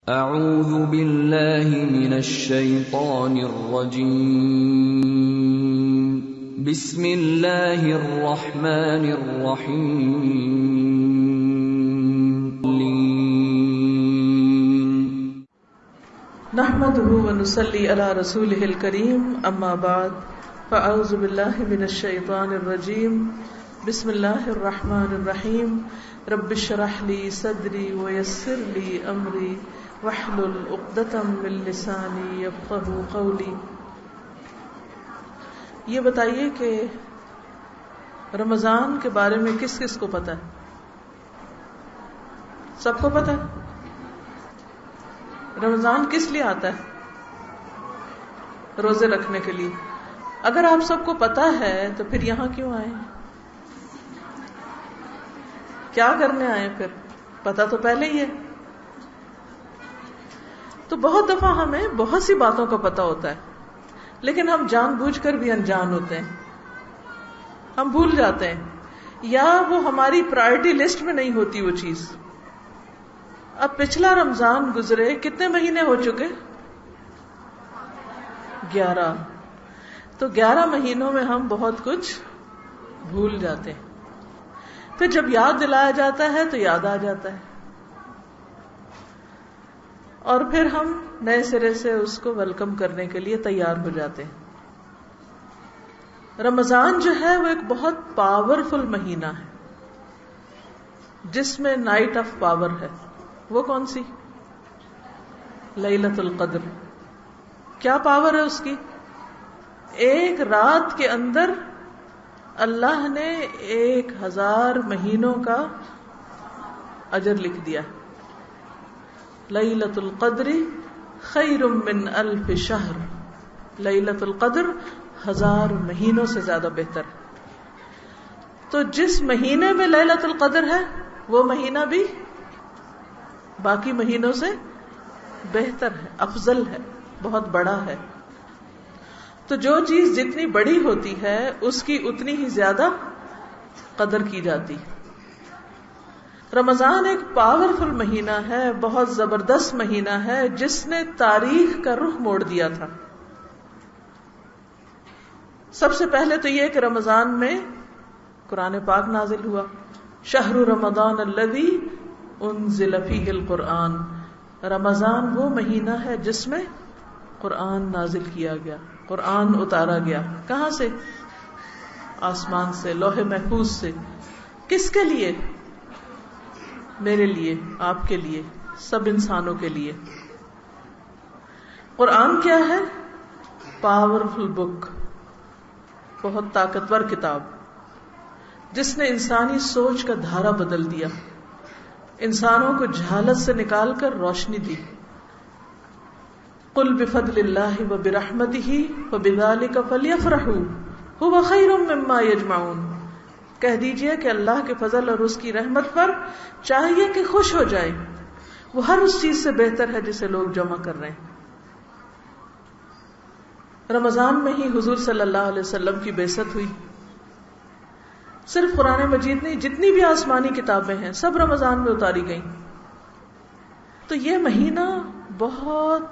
اعوذ باللہ من الشیطان الرجیم بسم اللہ الرحمن الرحیم نحمده ونصلی علی رسولہ الکریم اما بعد فاعوذ باللہ من الشیطان الرجیم بسم اللہ الرحمن الرحیم رب اشرح لی صدری ویسر لی امری واحلل عقدۃ من لسانی یفقہوا قولی۔ یہ بتائیے کہ رمضان کے بارے میں کس کس کو پتہ ہے؟ سب کو پتہ ہے؟ رمضان کس لیے آتا ہے؟ روزے رکھنے کے لیے۔ اگر آپ سب کو پتہ ہے تو پھر یہاں کیوں آئے؟ کیا کرنے آئے پھر؟ پتہ تو پہلے ہی ہے۔ تو بہت دفعہ ہمیں بہت سی باتوں کا پتہ ہوتا ہے، لیکن ہم جان بوجھ کر بھی انجان ہوتے ہیں، ہم بھول جاتے ہیں، یا وہ ہماری پرائرٹی لسٹ میں نہیں ہوتی وہ چیز۔ اب پچھلا رمضان گزرے، کتنے مہینے ہو چکے؟ 11۔ تو 11 مہینوں میں ہم بہت کچھ بھول جاتے ہیں، پھر جب یاد دلایا جاتا ہے تو یاد آ جاتا ہے، اور پھر ہم نئے سرے سے اس کو ویلکم کرنے کے لیے تیار ہو جاتے ہیں۔ رمضان جو ہے وہ ایک بہت پاورفل مہینہ ہے جس میں نائٹ آف پاور ہے۔ وہ کون سی؟ لیلۃ القدر۔ کیا پاور ہے اس کی؟ ایک رات کے اندر اللہ نے 1000 مہینوں کا اجر لکھ دیا۔ لیلۃ القدر خیر من 1000 شہر۔ لیلۃ القدر 1000 مہینوں سے زیادہ بہتر ہے۔ تو جس مہینے میں لیلۃ القدر ہے وہ مہینہ بھی باقی مہینوں سے بہتر ہے، افضل ہے، بہت بڑا ہے۔ تو جو چیز جتنی بڑی ہوتی ہے اس کی اتنی ہی زیادہ قدر کی جاتی ہے۔ رمضان ایک پاورفل مہینہ ہے، بہت زبردست مہینہ ہے جس نے تاریخ کا رخ موڑ دیا تھا۔ سب سے پہلے تو یہ کہ رمضان میں قرآن پاک نازل ہوا۔ شہر رمضان الذی انزل فیہ القرآن۔ رمضان وہ مہینہ ہے جس میں قرآن نازل کیا گیا، قرآن اتارا گیا۔ کہاں سے؟ آسمان سے، لوح محفوظ سے۔ کس کے لیے؟ میرے لیے، آپ کے لیے، سب انسانوں کے لیے۔ قرآن کیا ہے؟ پاورفل بک، بہت طاقتور کتاب جس نے انسانی سوچ کا دھارا بدل دیا، انسانوں کو جہالت سے نکال کر روشنی دی۔ قل بفضل اللہ وبرحمتہ فبذلک فلیفرحوا ھو خیر مما یجمعون۔ کہہ دیجئے کہ اللہ کے فضل اور اس کی رحمت پر چاہیے کہ خوش ہو جائے، وہ ہر اس چیز سے بہتر ہے جسے لوگ جمع کر رہے ہیں۔ رمضان میں ہی حضور صلی اللہ علیہ وسلم کی بعثت ہوئی۔ صرف قرآن مجید نہیں، جتنی بھی آسمانی کتابیں ہیں سب رمضان میں اتاری گئیں۔ تو یہ مہینہ بہت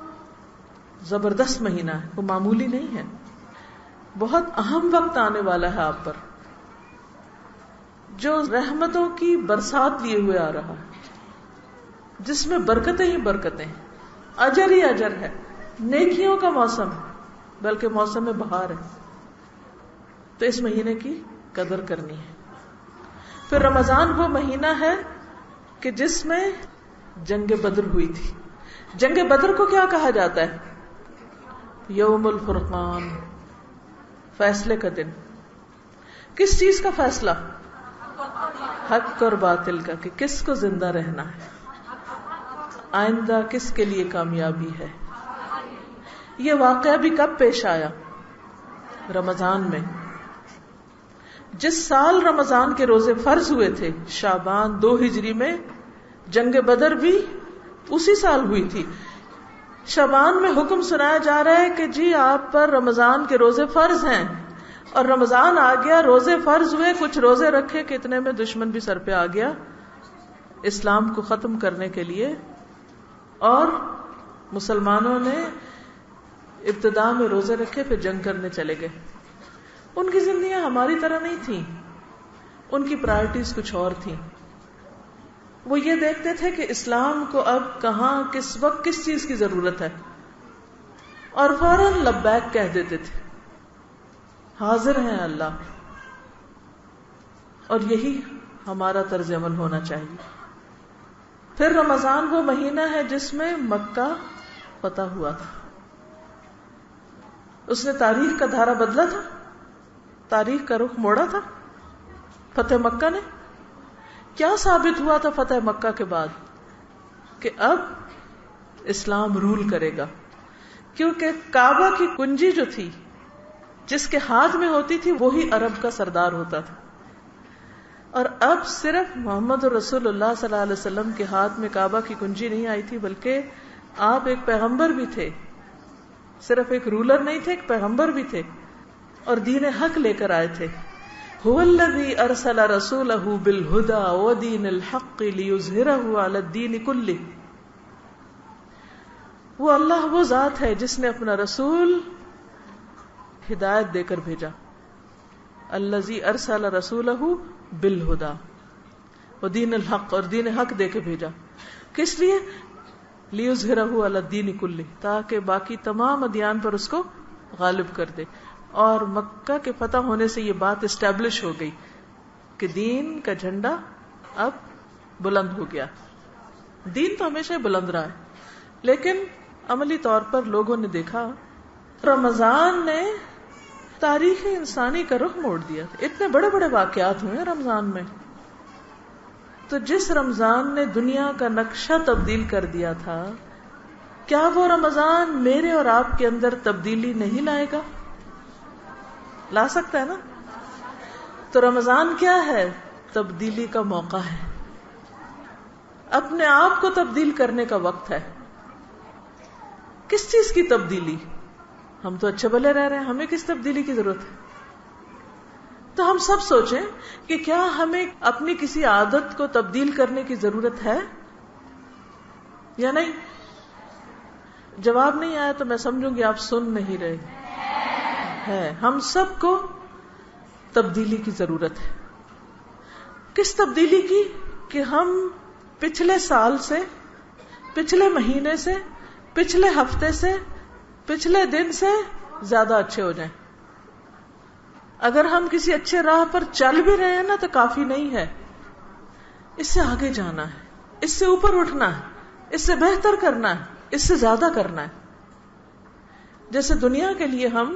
زبردست مہینہ ہے، وہ معمولی نہیں ہے۔ بہت اہم وقت آنے والا ہے آپ پر، جو رحمتوں کی برسات لیے ہوئے آ رہا ہے، جس میں برکتیں ہی برکتیں ہیں، اجر ہی اجر ہے، نیکیوں کا موسم ہے، بلکہ موسم بہار ہے۔ تو اس مہینے کی قدر کرنی ہے۔ پھر رمضان وہ مہینہ ہے کہ جس میں جنگ بدر ہوئی تھی۔ جنگ بدر کو کیا کہا جاتا ہے؟ یوم الفرقان، فیصلے کا دن۔ کس چیز کا فیصلہ؟ حق اور باطل کا، کہ کس کو زندہ رہنا ہے، آئندہ کس کے لیے کامیابی ہے۔ یہ واقعہ بھی کب پیش آیا؟ رمضان میں۔ جس سال رمضان کے روزے فرض ہوئے تھے، شعبان 2 ہجری میں، جنگ بدر بھی اسی سال ہوئی تھی۔ شعبان میں حکم سنایا جا رہا ہے کہ جی آپ پر رمضان کے روزے فرض ہیں، اور رمضان آ گیا، روزے فرض ہوئے، کچھ روزے رکھے کہ اتنے میں دشمن بھی سر پہ آ گیا اسلام کو ختم کرنے کے لیے، اور مسلمانوں نے ابتدا میں روزے رکھے، پھر جنگ کرنے چلے گئے. ان کی زندگیاں ہماری طرح نہیں تھیں، ان کی پرائرٹیز کچھ اور تھیں. وہ یہ دیکھتے تھے کہ اسلام کو اب کہاں، کس وقت، کس چیز کی ضرورت ہے، اور فوراً لبیک کہہ دیتے تھے، حاضر ہیں اللہ. اور یہی ہمارا طرز عمل ہونا چاہیے. پھر رمضان وہ مہینہ ہے جس میں مکہ فتح ہوا تھا. اس نے تاریخ کا دھارا بدلا تھا، تاریخ کا رخ موڑا تھا. فتح مکہ نے کیا ثابت ہوا تھا فتح مکہ کے بعد؟ کہ اب اسلام رول کرے گا، کیونکہ کعبہ کی کنجی جو تھی، جس کے ہاتھ میں ہوتی تھی، وہی عرب کا سردار ہوتا تھا. اور اب صرف محمد رسول اللہ صلی اللہ علیہ وسلم کے ہاتھ میں کعبہ کی کنجی نہیں آئی تھی، بلکہ آپ ایک پیغمبر بھی تھے. صرف ایک رولر نہیں تھے، ایک پیغمبر بھی تھے، اور دین حق لے کر آئے تھے. هو الذی ارسل رسولہ بالہدی ودین الحق لیظہرہ علی الدین کلہ. وہ اللہ وہ ذات ہے جس نے اپنا رسول ہدایت دے کر بھیجا. الذی ارسل رسولہ بالہدی ودین الحق، اور دین حق دے کے بھیجا. کس لیے؟ لیظہرہ علی الدین کلہ، تاکہ باقی تمام ادیان پر اس کو غالب کر دے. اور مکہ کے فتح ہونے سے یہ بات اسٹیبلش ہو گئی کہ دین کا جھنڈا اب بلند ہو گیا. دین تو ہمیشہ بلند رہا ہے، لیکن عملی طور پر لوگوں نے دیکھا رمضان نے تاریخ انسانی کا رخ موڑ دیا. اتنے بڑے بڑے واقعات ہوئے رمضان میں. تو جس رمضان نے دنیا کا نقشہ تبدیل کر دیا تھا، کیا وہ رمضان میرے اور آپ کے اندر تبدیلی نہیں لائے گا؟ لا سکتا ہے نا. تو رمضان کیا ہے؟ تبدیلی کا موقع ہے، اپنے آپ کو تبدیل کرنے کا وقت ہے. کس چیز کی تبدیلی؟ ہم تو اچھے بھلے رہ رہے ہیں، ہمیں کس تبدیلی کی ضرورت ہے؟ تو ہم سب سوچیں کہ کیا ہمیں اپنی کسی عادت کو تبدیل کرنے کی ضرورت ہے یا نہیں؟ جواب نہیں آیا تو میں سمجھوں گی آپ سن نہیں رہے. ہے، ہم سب کو تبدیلی کی ضرورت ہے. کس تبدیلی کی؟ کہ ہم پچھلے سال سے، پچھلے مہینے سے، پچھلے ہفتے سے، پچھلے دن سے زیادہ اچھے ہو جائیں. اگر ہم کسی اچھے راہ پر چل بھی رہے ہیں نا تو کافی نہیں ہے، اس سے آگے جانا ہے، اس سے اوپر اٹھنا ہے، اس سے بہتر کرنا ہے، اس سے زیادہ کرنا ہے. جیسے دنیا کے لیے ہم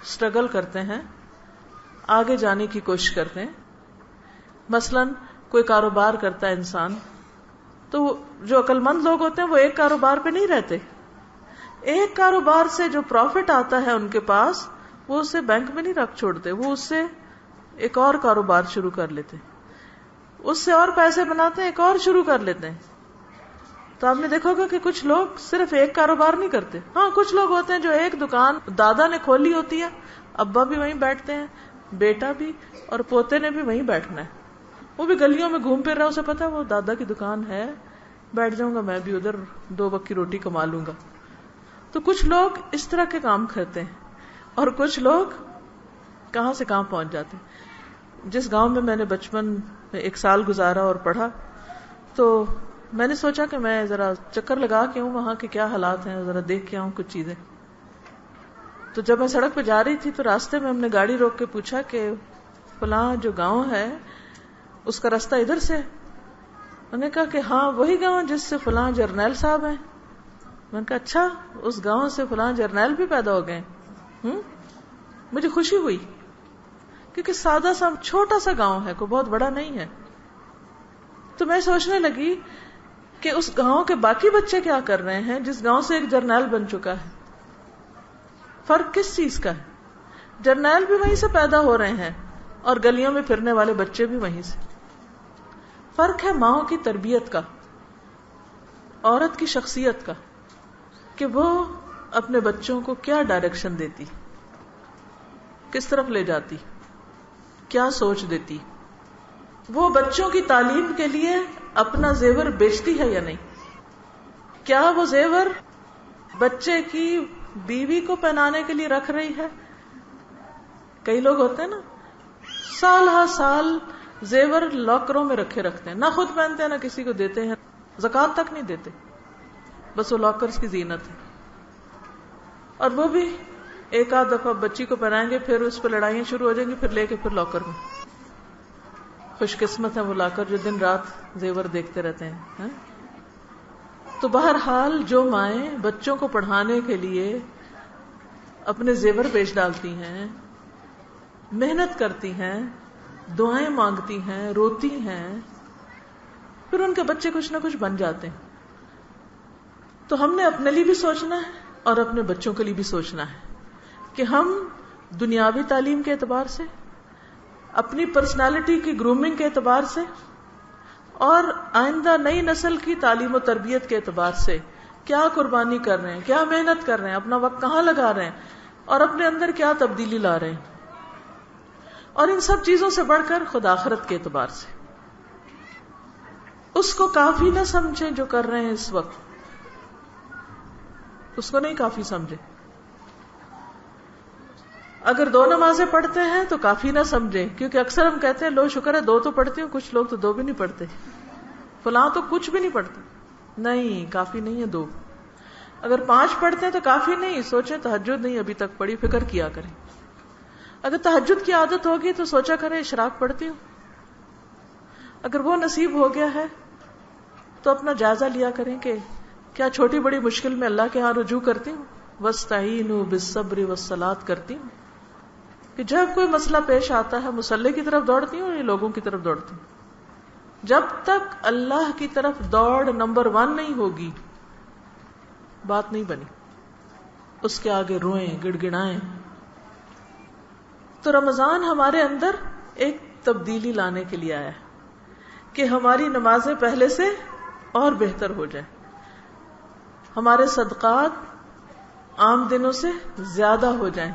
اسٹرگل کرتے ہیں، آگے جانے کی کوشش کرتے ہیں. مثلاً کوئی کاروبار کرتا ہے انسان، تو جو عقل مند لوگ ہوتے ہیں وہ ایک کاروبار پہ نہیں رہتے. ایک کاروبار سے جو پروفٹ آتا ہے ان کے پاس، وہ اسے بینک میں نہیں رکھ چھوڑتے، وہ اس سے ایک اور کاروبار شروع کر لیتے، اس سے اور پیسے بناتے ہیں، ایک اور شروع کر لیتے ہیں. تو آپ نے دیکھا ہوگا کہ کچھ لوگ صرف ایک کاروبار نہیں کرتے. ہاں، کچھ لوگ ہوتے ہیں جو ایک دکان دادا نے کھولی ہوتی ہے، ابا بھی وہیں بیٹھتے ہیں، بیٹا بھی، اور پوتے نے بھی وہیں بیٹھنا ہے. وہ بھی گلیوں میں گھوم پھر رہا، اسے پتا وہ دادا کی دکان ہے، بیٹھ جاؤں گا میں بھی ادھر، 2 وقت کی روٹی کما لوں گا. تو کچھ لوگ اس طرح کے کام کرتے ہیں، اور کچھ لوگ کہاں سے کہاں پہنچ جاتے ہیں. جس گاؤں میں میں نے بچپن میں 1 سال گزارا اور پڑھا، تو میں نے سوچا کہ میں ذرا چکر لگا کے ہوں وہاں کے کیا حالات ہیں، ذرا دیکھ کے آؤں کچھ چیزیں. تو جب میں سڑک پہ جا رہی تھی تو راستے میں ہم نے گاڑی روک کے پوچھا کہ فلاں جو گاؤں ہے اس کا راستہ ادھر سے. انہوں نے کہا کہ ہاں وہی گاؤں جس سے فلاں جرنیل صاحب ہیں. میں نے کہا اچھا، اس گاؤں سے فلاں جرنیل بھی پیدا ہو گئے. مجھے خوشی ہوئی، کیونکہ سادہ سا چھوٹا سا گاؤں ہے، کوئی بہت بڑا نہیں ہے. تو میں سوچنے لگی کہ اس گاؤں کے باقی بچے کیا کر رہے ہیں جس گاؤں سے ایک جرنیل بن چکا ہے. فرق کس چیز کا ہے؟ جرنیل بھی وہیں سے پیدا ہو رہے ہیں اور گلیوں میں پھرنے والے بچے بھی وہیں سے. فرق ہے ماؤں کی تربیت کا، عورت کی شخصیت کا، کہ وہ اپنے بچوں کو کیا ڈائریکشن دیتی، کس طرف لے جاتی، کیا سوچ دیتی. وہ بچوں کی تعلیم کے لیے اپنا زیور بیچتی ہے یا نہیں. کیا وہ زیور بچے کی بیوی کو پہنانے کے لیے رکھ رہی ہے؟ کئی لوگ ہوتے ہیں نا سال ہر سال زیور لاکروں میں رکھتے ہیں، نہ خود پہنتے ہیں نہ کسی کو دیتے ہیں، زکات تک نہیں دیتے، بس وہ لاکرز کی زینت ہے. اور وہ بھی ایک آدھ دفعہ بچی کو پہنائیں گے، پھر اس پہ لڑائیاں شروع ہو جائیں گی، پھر لے کے پھر لاکر میں. خوش قسمت ہے وہ لاکر جو دن رات زیور دیکھتے رہتے ہیں. تو بہرحال جو مائیں بچوں کو پڑھانے کے لیے اپنے زیور بیچ ڈالتی ہیں، محنت کرتی ہیں، دعائیں مانگتی ہیں، روتی ہیں، پھر ان کے بچے کچھ نہ کچھ بن جاتے ہیں. تو ہم نے اپنے لیے بھی سوچنا ہے اور اپنے بچوں کے لیے بھی سوچنا ہے کہ ہم دنیاوی تعلیم کے اعتبار سے، اپنی پرسنالٹی کی گرومنگ کے اعتبار سے اور آئندہ نئی نسل کی تعلیم و تربیت کے اعتبار سے کیا قربانی کر رہے ہیں، کیا محنت کر رہے ہیں، اپنا وقت کہاں لگا رہے ہیں اور اپنے اندر کیا تبدیلی لا رہے ہیں. اور ان سب چیزوں سے بڑھ کر خود آخرت کے اعتبار سے اس کو کافی نہ سمجھیں جو کر رہے ہیں اس وقت، اس کو نہیں کافی سمجھے. اگر 2 نمازیں پڑھتے ہیں تو کافی نہ سمجھیں، کیونکہ اکثر ہم کہتے ہیں لو شکر ہے 2 تو پڑھتے ہوں، کچھ لوگ تو 2 بھی نہیں پڑھتے، فلاں تو کچھ بھی نہیں پڑھتے. نہیں، کافی نہیں ہے 2. اگر 5 پڑھتے ہیں تو کافی نہیں، سوچیں تہجد نہیں ابھی تک پڑھی، فکر کیا کریں. اگر تہجد کی عادت ہوگی تو سوچا کریں اشراق پڑھتی ہوں. اگر وہ نصیب ہو گیا ہے تو اپنا جائزہ لیا کریں کہ کیا چھوٹی بڑی مشکل میں اللہ کے ہاں رجوع کرتی ہوں، وَاسْتَعِینُوا بِالصَّبْرِ وَالصَّلَاةِ کرتی ہوں، کہ جب کوئی مسئلہ پیش آتا ہے مصلی کی طرف دوڑتی ہوں یا لوگوں کی طرف دوڑتی ہوں. جب تک اللہ کی طرف دوڑ نمبر 1 نہیں ہوگی بات نہیں بنی، اس کے آگے روئیں گڑ گڑائیں. تو رمضان ہمارے اندر ایک تبدیلی لانے کے لیے آیا ہے کہ ہماری نمازیں پہلے سے اور بہتر ہو جائیں، ہمارے صدقات عام دنوں سے زیادہ ہو جائیں،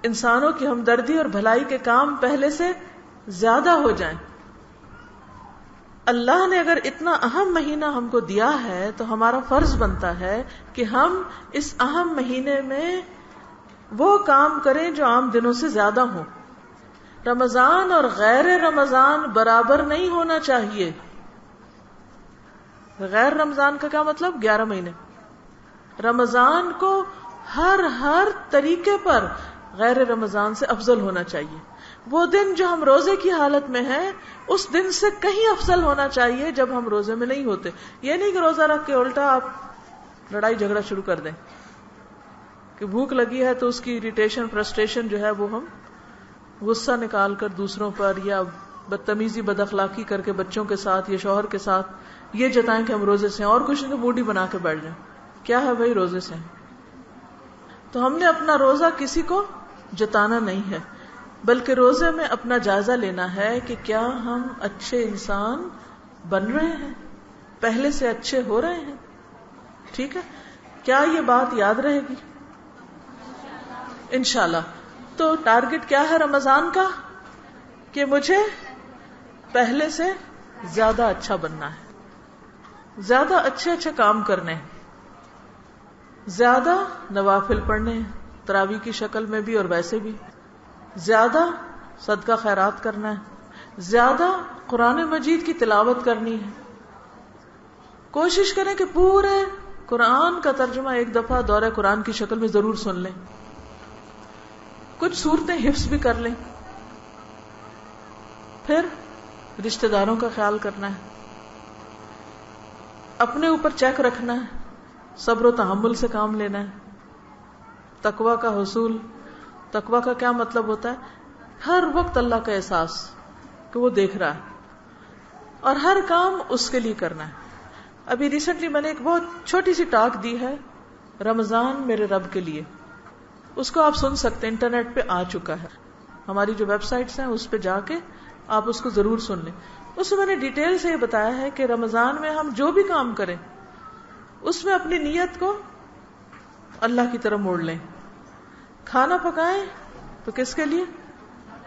انسانوں کی ہمدردی اور بھلائی کے کام پہلے سے زیادہ ہو جائیں. اللہ نے اگر اتنا اہم مہینہ ہم کو دیا ہے تو ہمارا فرض بنتا ہے کہ ہم اس اہم مہینے میں وہ کام کریں جو عام دنوں سے زیادہ ہوں. رمضان اور غیر رمضان برابر نہیں ہونا چاہیے. غیر رمضان کا کیا مطلب؟ 11 مہینے. رمضان کو ہر طریقے پر غیر رمضان سے افضل ہونا چاہیے. وہ دن جو ہم روزے کی حالت میں ہیں اس دن سے کہیں افضل ہونا چاہیے جب ہم روزے میں نہیں ہوتے. یہ نہیں کہ روزہ رکھ کے الٹا آپ لڑائی جھگڑا شروع کر دیں کہ بھوک لگی ہے تو اس کی اریٹیشن فرسٹریشن جو ہے وہ ہم غصہ نکال کر دوسروں پر یا بدتمیزی بد اخلاقی کر کے بچوں کے ساتھ یا شوہر کے ساتھ یہ جتائیں کہ ہم روزے سے ہیں اور کچھ نہیں موڈی بنا کے بیٹھ جائیں. کیا ہے بھائی روزے سے ہیں. تو ہم نے اپنا روزہ کسی کو جتانا نہیں ہے بلکہ روزے میں اپنا جائزہ لینا ہے کہ کیا ہم اچھے انسان بن رہے ہیں، پہلے سے اچھے ہو رہے ہیں. ٹھیک ہے، کیا یہ بات یاد رہے گی؟ انشاءاللہ. تو ٹارگٹ کیا ہے رمضان کا؟ کہ مجھے پہلے سے زیادہ اچھا بننا ہے، زیادہ اچھے کام کرنے ہیں، زیادہ نوافل پڑھنے ہیں تراویح کی شکل میں بھی اور ویسے بھی، زیادہ صدقہ خیرات کرنا ہے، زیادہ قرآن مجید کی تلاوت کرنی ہے. کوشش کریں کہ پورے قرآن کا ترجمہ ایک دفعہ دورہ قرآن کی شکل میں ضرور سن لیں، کچھ صورتیں حفظ بھی کر لیں. پھر رشتہ داروں کا خیال کرنا ہے، اپنے اوپر چیک رکھنا ہے، صبر و تحمل سے کام لینا ہے. تقوی کا حصول، تقوی کا کیا مطلب ہوتا ہے؟ ہر وقت اللہ کا احساس کہ وہ دیکھ رہا ہے اور ہر کام اس کے لیے کرنا ہے. ابھی ریسنٹلی میں نے ایک بہت چھوٹی سی ٹاک دی ہے، رمضان میرے رب کے لیے. اس کو آپ سن سکتے ہیں، انٹرنیٹ پہ آ چکا ہے. ہماری جو ویب سائٹس ہیں اس پہ جا کے آپ اس کو ضرور سن لیں. اس میں نے ڈیٹیل سے یہ بتایا ہے کہ رمضان میں ہم جو بھی کام کریں اس میں اپنی نیت کو اللہ کی طرف موڑ لیں. کھانا پکائیں تو کس کے لیے؟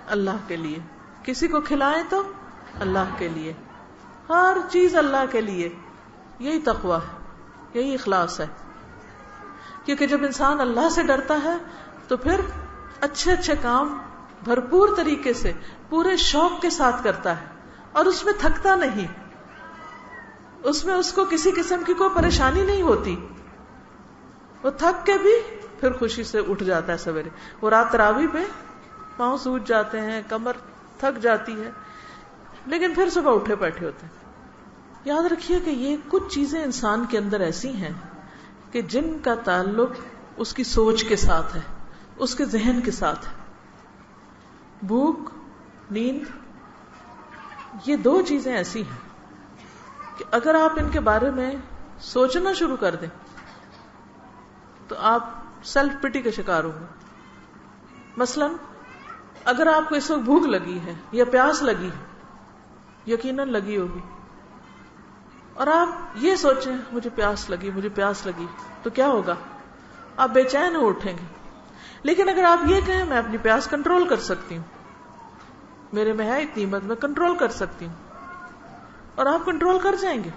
اللہ کے لیے. کسی کو کھلائیں تو اللہ کے لیے. ہر چیز اللہ کے لیے. یہی تقویٰ ہے. یہی اخلاص ہے. کیونکہ جب انسان اللہ سے ڈرتا ہے تو پھر اچھے اچھے کام بھرپور طریقے سے پورے شوق کے ساتھ کرتا ہے اور اس میں تھکتا نہیں، اس میں اس کو کسی قسم کی کوئی پریشانی نہیں ہوتی. وہ تھک کے بھی پھر خوشی سے اٹھ جاتا ہے سویرے. وہ رات تراویح پہ پاؤں سوج جاتے ہیں، کمر تھک جاتی ہے، لیکن پھر صبح اٹھے بیٹھے ہوتے ہیں. یاد رکھیے کہ یہ کچھ چیزیں انسان کے اندر ایسی ہیں کہ جن کا تعلق اس کی سوچ کے ساتھ ہے، اس کے ذہن کے ساتھ ہے. بھوک، نیند، یہ دو چیزیں ایسی ہیں کہ اگر آپ ان کے بارے میں سوچنا شروع کر دیں تو آپ سیلف پٹی کا شکار ہوں گے. مثلا اگر آپ کو اس وقت بھوک لگی ہے یا پیاس لگی ہے، یقیناً لگی ہوگی، اور آپ یہ سوچیں مجھے پیاس لگی، تو کیا ہوگا؟ آپ بے چین ہو اٹھیں گے. لیکن اگر آپ یہ کہیں میں اپنی پیاس کنٹرول کر سکتی ہوں، میرے میں ہے اتنی ہمت، میں کنٹرول کر سکتی ہوں، اور آپ کنٹرول کر جائیں گے.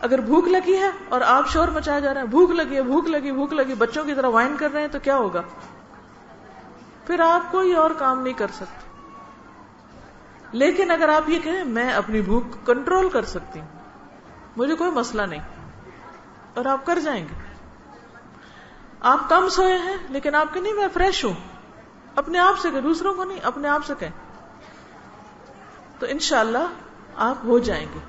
اگر بھوک لگی ہے اور آپ شور مچایا جا رہے ہیں بھوک لگی، بچوں کی طرح وائن کر رہے ہیں، تو کیا ہوگا؟ پھر آپ کوئی اور کام نہیں کر سکتے. لیکن اگر آپ یہ کہیں میں اپنی بھوک کنٹرول کر سکتی ہوں، مجھے کوئی مسئلہ نہیں، اور آپ کر جائیں گے. آپ کم سوئے ہیں لیکن آپ کہ نہیں میں فریش ہوں، اپنے آپ سے کہیں، دوسروں کو نہیں، اپنے آپ سے کہیں، تو انشاءاللہ آپ ہو جائیں گے.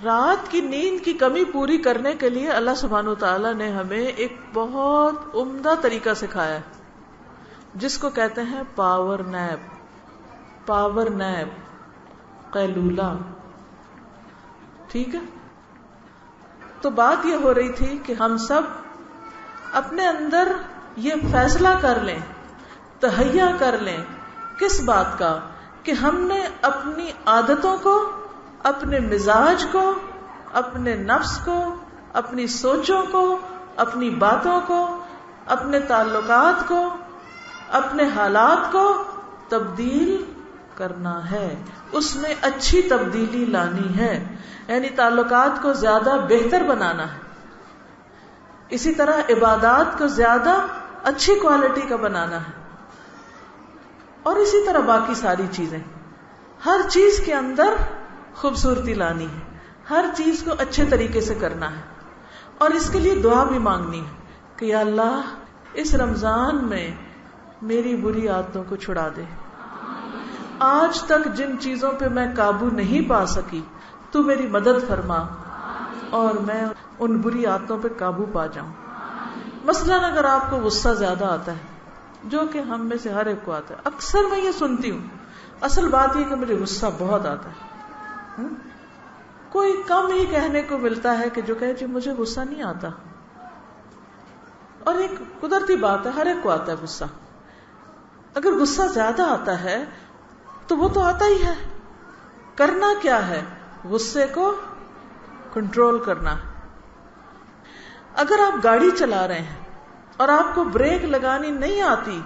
رات کی نیند کی کمی پوری کرنے کے لیے اللہ سبحانہ وتعالی نے ہمیں ایک بہت عمدہ طریقہ سکھایا ہے جس کو کہتے ہیں پاور نیپ، قیلولہ. ٹھیک ہے؟ تو بات یہ ہو رہی تھی کہ ہم سب اپنے اندر یہ فیصلہ کر لیں، تہیا کر لیں کس بات کا کہ ہم نے اپنی عادتوں کو، اپنے مزاج کو، اپنے نفس کو، اپنی سوچوں کو، اپنی باتوں کو، اپنے تعلقات کو، اپنے حالات کو تبدیل کرنا ہے، اس میں اچھی تبدیلی لانی ہے، یعنی تعلقات کو زیادہ بہتر بنانا ہے. اسی طرح عبادات کو زیادہ اچھی کوالٹی کا بنانا ہے، اور اسی طرح باقی ساری چیزیں، ہر چیز کے اندر خوبصورتی لانی ہے، ہر چیز کو اچھے طریقے سے کرنا ہے. اور اس کے لیے دعا بھی مانگنی ہے کہ یا اللہ اس رمضان میں میری بری عادتوں کو چھڑا دے. آج تک جن چیزوں پہ میں قابو نہیں پا سکی تو میری مدد فرما اور میں ان بری عادتوں پہ قابو پا جاؤں. مثلا اگر آپ کو غصہ زیادہ آتا ہے، جو کہ ہم میں سے ہر ایک کو آتا ہے، اکثر میں یہ سنتی ہوں، اصل بات یہ کہ مجھے غصہ بہت آتا ہے. کوئی کم ہی کہنے کو ملتا ہے کہ جو کہے جی مجھے غصہ نہیں آتا. اور ایک قدرتی بات ہے، ہر ایک کو آتا ہے غصہ. اگر غصہ زیادہ آتا ہے تو وہ تو آتا ہی ہے، کرنا کیا ہے؟ غصے کو کنٹرول کرنا. اگر آپ گاڑی چلا رہے ہیں اور آپ کو بریک لگانی نہیں آتی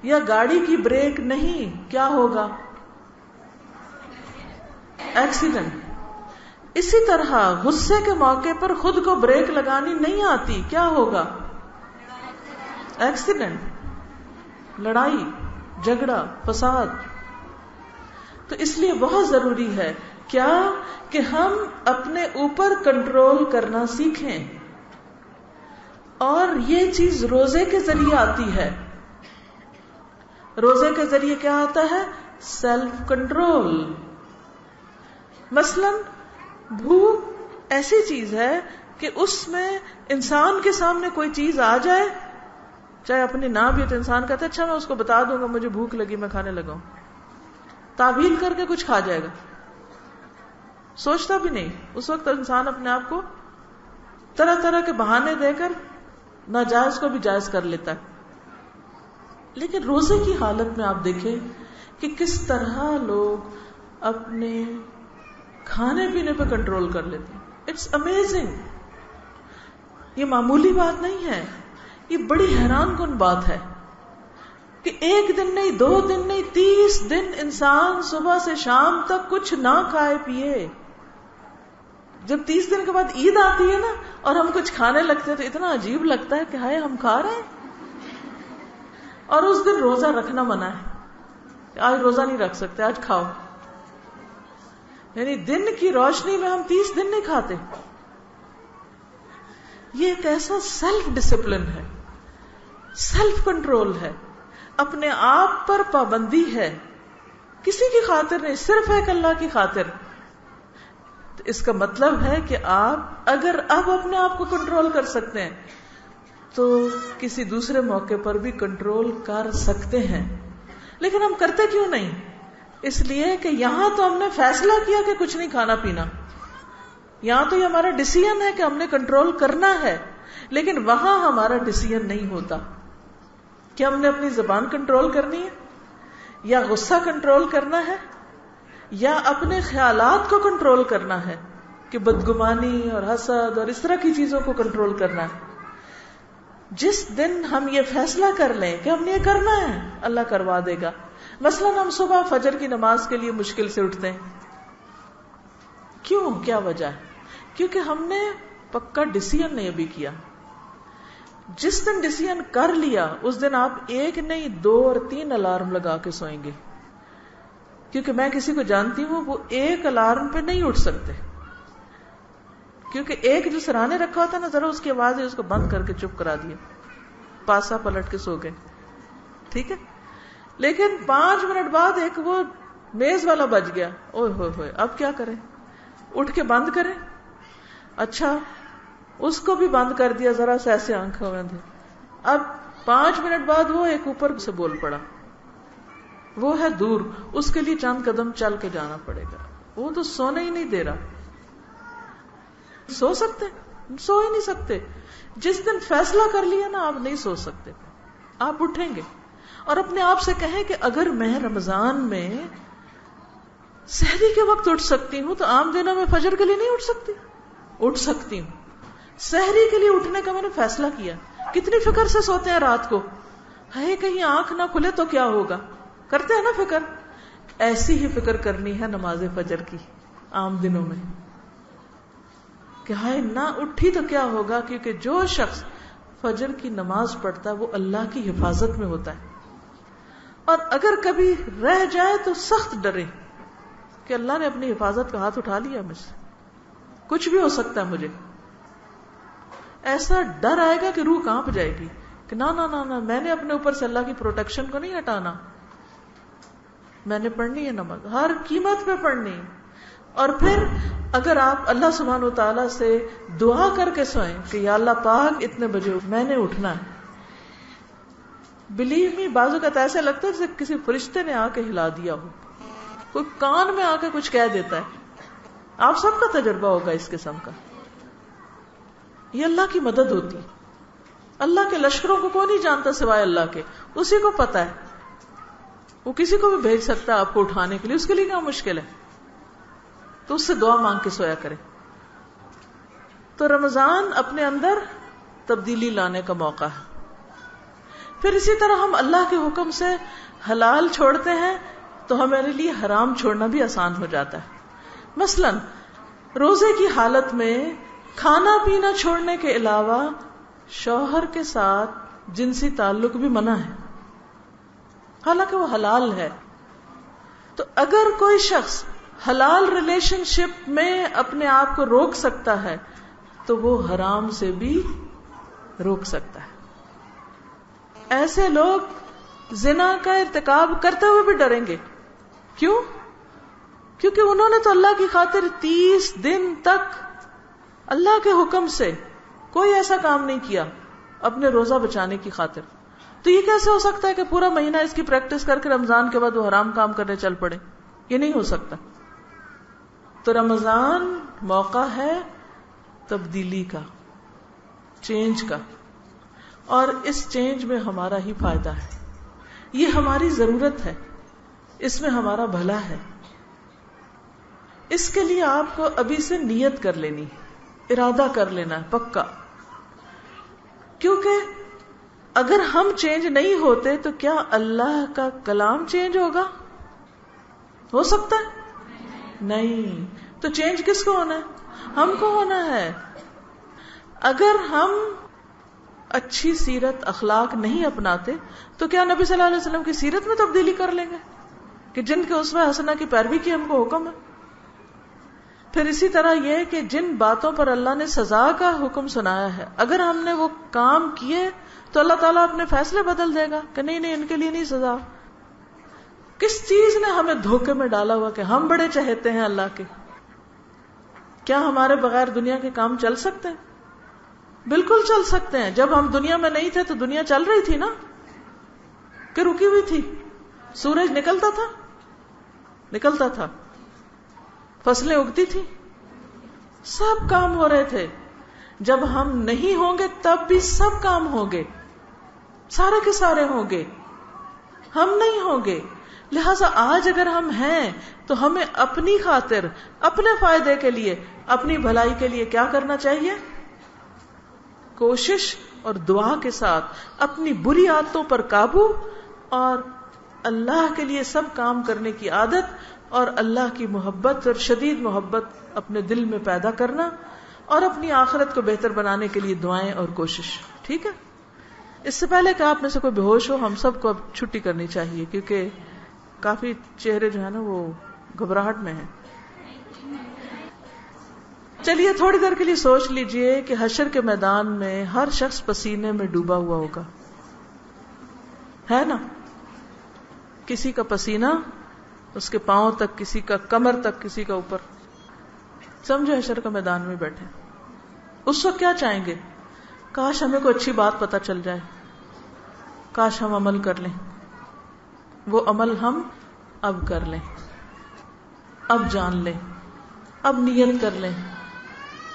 یا گاڑی کی بریک نہیں، کیا ہوگا؟ ایکسیڈنٹ. اسی طرح غصے کے موقع پر خود کو بریک لگانی نہیں آتی، کیا ہوگا؟ ایکسیڈنٹ، لڑائی، جھگڑا، فساد. تو اس لیے بہت ضروری ہے کیا کہ ہم اپنے اوپر کنٹرول کرنا سیکھیں، اور یہ چیز روزے کے ذریعے آتی ہے. روزے کے ذریعے کیا آتا ہے؟ Self control. مثلا بھوک ایسی چیز ہے کہ اس میں انسان کے سامنے کوئی چیز آ جائے، چاہے اپنی نہ بھی، تو انسان کہتا ہے اچھا میں اس کو بتا دوں گا مجھے بھوک لگی میں کھانے لگا ہوں. تعویل کر کے کچھ کھا جائے گا، سوچتا بھی نہیں. اس وقت انسان اپنے آپ کو طرح طرح کے بہانے دے کر ناجائز کو بھی جائز کر لیتا ہے. لیکن روزے کی حالت میں آپ دیکھیں کہ کس طرح لوگ اپنے کھانے پینے پہ کنٹرول کر لیتے ہیں. It's amazing. یہ معمولی بات نہیں ہے، یہ بڑی حیران کن بات ہے کہ ایک دن نہیں، 2 دن نہیں، 30 دن انسان صبح سے شام تک کچھ نہ کھائے پیے. جب 30 دن کے بعد عید آتی ہے نا اور ہم کچھ کھانے لگتے ہیں تو اتنا عجیب لگتا ہے کہ ہائے ہم کھا رہے ہیں، اور اس دن روزہ رکھنا منع ہے، آج روزہ نہیں رکھ سکتے، آج کھاؤ. یعنی دن کی روشنی میں ہم 30 دن نہیں کھاتے. یہ ایک ایسا سیلف ڈسپلن ہے، سیلف کنٹرول ہے، اپنے آپ پر پابندی ہے، کسی کی خاطر نہیں، صرف ایک اللہ کی خاطر. تو اس کا مطلب ہے کہ آپ اگر اب اپنے آپ کو کنٹرول کر سکتے ہیں تو کسی دوسرے موقع پر بھی کنٹرول کر سکتے ہیں. لیکن ہم کرتے کیوں نہیں؟ اس لیے کہ یہاں تو ہم نے فیصلہ کیا کہ کچھ نہیں کھانا پینا، یہاں تو یہ ہمارا ڈیسیژن ہے کہ ہم نے کنٹرول کرنا ہے، لیکن وہاں ہمارا ڈیسیژن نہیں ہوتا کہ ہم نے اپنی زبان کنٹرول کرنی ہے یا غصہ کنٹرول کرنا ہے یا اپنے خیالات کو کنٹرول کرنا ہے کہ بدگمانی اور حسد اور اس طرح کی چیزوں کو کنٹرول کرنا ہے. جس دن ہم یہ فیصلہ کر لیں کہ ہم نے یہ کرنا ہے، اللہ کروا دے گا. مثلا ہم صبح فجر کی نماز کے لیے مشکل سے اٹھتے ہیں، کیوں؟ کیا وجہ ہے؟ کیونکہ ہم نے پکا ڈیسیژن نہیں ابھی کیا. جس دن ڈیسیژن کر لیا اس دن آپ 1 نہیں 2 اور 3 الارم لگا کے سوئیں گے. کیونکہ میں کسی کو جانتی ہوں وہ 1 الارم پہ نہیں اٹھ سکتے، کیونکہ ایک جو سرانے رکھا ہوتا ہے نا، ذرا اس کی آواز ہے اس کو بند کر کے چپ کرا دیا، پاسا پلٹ کے سو گئے، ٹھیک ہے. لیکن 5 منٹ بعد ایک وہ میز والا بج گیا، اوہ ہوئے ہوئے، اب کیا کریں؟ اٹھ کے بند کریں؟ اچھا اس کو بھی بند کر دیا، ذرا سے ایسے آنکھوں میں تھے. اب 5 منٹ بعد وہ ایک اوپر سے بول پڑا، وہ ہے دور، اس کے لیے چند قدم چل کے جانا پڑے گا. وہ تو سونے ہی نہیں دے رہا. سو سکتے؟ سو ہی نہیں سکتے. جس دن فیصلہ کر لیا نا آپ نہیں سو سکتے، آپ اٹھیں گے. اور اپنے آپ سے کہیں کہ اگر میں رمضان میں سحری کے وقت اٹھ سکتی ہوں تو عام دنوں میں فجر کے لیے نہیں اٹھ سکتی؟ اٹھ سکتی ہوں. سحری کے لیے اٹھنے کا میں نے فیصلہ کیا. کتنی فکر سے سوتے ہیں رات کو، ہے کہیں آنکھ نہ کھلے تو کیا ہوگا، کرتے ہیں نا فکر. ایسی ہی فکر کرنی ہے نماز فجر کی عام دنوں میں کہ ہائے نہ اٹھی تو کیا ہوگا. کیونکہ جو شخص فجر کی نماز پڑھتا ہے وہ اللہ کی حفاظت میں ہوتا ہے. اور اگر کبھی رہ جائے تو سخت ڈرے کہ اللہ نے اپنی حفاظت کا ہاتھ اٹھا لیا مجھ سے، کچھ بھی ہو سکتا ہے مجھے. ایسا ڈر آئے گا کہ روح کانپ جائے گی کہ نہ نہ نہ نہ، میں نے اپنے اوپر سے اللہ کی پروٹیکشن کو نہیں ہٹانا، میں نے پڑھنی ہے نماز، ہر قیمت پہ پڑھنی. اور پھر اگر آپ اللہ سبحانہ و تعالیٰ سے دعا کر کے سوئیں کہ یا اللہ پاک اتنے بجے میں نے اٹھنا ہے، بلیو می بعض اوقات ایسا لگتا ہے جیسے کسی فرشتے نے آ کے ہلا دیا ہو، کوئی کان میں آ کے کچھ کہہ دیتا ہے. آپ سب کا تجربہ ہوگا اس قسم کا. یہ اللہ کی مدد ہوتی. اللہ کے لشکروں کو کوئی نہیں جانتا سوائے اللہ کے، اسی کو پتا ہے. وہ کسی کو بھی بھیج سکتا ہے آپ کو اٹھانے کے لیے، اس کے لیے کیا مشکل ہے؟ تو اس سے دعا مانگ کے سویا کرے. تو رمضان اپنے اندر تبدیلی لانے کا موقع ہے. پھر اسی طرح ہم اللہ کے حکم سے حلال چھوڑتے ہیں تو ہمارے لیے حرام چھوڑنا بھی آسان ہو جاتا ہے. مثلا روزے کی حالت میں کھانا پینا چھوڑنے کے علاوہ شوہر کے ساتھ جنسی تعلق بھی منع ہے، حالانکہ وہ حلال ہے. تو اگر کوئی شخص حلال ریلیشن شپ میں اپنے آپ کو روک سکتا ہے تو وہ حرام سے بھی روک سکتا ہے. ایسے لوگ زنا کا ارتکاب کرتے ہوئے بھی ڈریں گے. کیوں؟ کیونکہ انہوں نے تو اللہ کی خاطر 30 دن تک اللہ کے حکم سے کوئی ایسا کام نہیں کیا اپنے روزہ بچانے کی خاطر. تو یہ کیسے ہو سکتا ہے کہ پورا مہینہ اس کی پریکٹس کر کے رمضان کے بعد وہ حرام کام کرنے چل پڑے؟ یہ نہیں ہو سکتا. تو رمضان موقع ہے تبدیلی کا، چینج کا، اور اس چینج میں ہمارا ہی فائدہ ہے. یہ ہماری ضرورت ہے، اس میں ہمارا بھلا ہے. اس کے لیے آپ کو ابھی سے نیت کر لینی، ارادہ کر لینا ہے پکا. کیونکہ اگر ہم چینج نہیں ہوتے تو کیا اللہ کا کلام چینج ہوگا؟ ہو سکتا ہے؟ نہیں. تو چینج کس کو ہونا ہے؟ ہم کو ہونا ہے. اگر ہم اچھی سیرت اخلاق نہیں اپناتے تو کیا نبی صلی اللہ علیہ وسلم کی سیرت میں تبدیلی کر لیں گے کہ جن کے اسوہ حسنہ کی پیروی کی ہم کو حکم ہے؟ پھر اسی طرح یہ کہ جن باتوں پر اللہ نے سزا کا حکم سنایا ہے اگر ہم نے وہ کام کیے تو اللہ تعالیٰ اپنے فیصلے بدل دے گا کہ نہیں ان کے لیے نہیں سزا. کس چیز نے ہمیں دھوکے میں ڈالا ہوا کہ ہم بڑے چہتے ہیں اللہ کے؟ کیا ہمارے بغیر دنیا کے کام چل سکتے ہیں؟ بالکل چل سکتے ہیں. جب ہم دنیا میں نہیں تھے تو دنیا چل رہی تھی نا کہ رکی ہوئی تھی؟ سورج نکلتا تھا فصلیں اگتی تھی سب کام ہو رہے تھے. جب ہم نہیں ہوں گے تب بھی سب کام ہوں گے سارے کے سارے ہوں گے ہم نہیں ہوں گے. لہذا آج اگر ہم ہیں تو ہمیں اپنی خاطر اپنے فائدے کے لیے اپنی بھلائی کے لیے کیا کرنا چاہیے؟ کوشش اور دعا کے ساتھ اپنی بری عادتوں پر قابو اور اللہ کے لیے سب کام کرنے کی عادت اور اللہ کی محبت اور شدید محبت اپنے دل میں پیدا کرنا اور اپنی آخرت کو بہتر بنانے کے لیے دعائیں اور کوشش. ٹھیک ہے؟ اس سے پہلے کہ آپ میں سے کوئی بے ہوش ہو ہم سب کو اب چھٹی کرنی چاہیے کیونکہ کافی چہرے جو ہے نا وہ گھبراہٹ میں ہیں. چلیے تھوڑی دیر کے لیے سوچ لیجئے کہ حشر کے میدان میں ہر شخص پسینے میں ڈوبا ہوا ہوگا ہے نا. کسی کا پسینہ اس کے پاؤں تک, کسی کا کمر تک, کسی کا اوپر. سمجھو حشر کے میدان میں بیٹھے اس وقت کیا چاہیں گے؟ کاش ہمیں کوئی اچھی بات پتہ چل جائے, کاش ہم عمل کر لیں. وہ عمل ہم اب کر لیں, اب جان لیں, اب نیت کر لیں,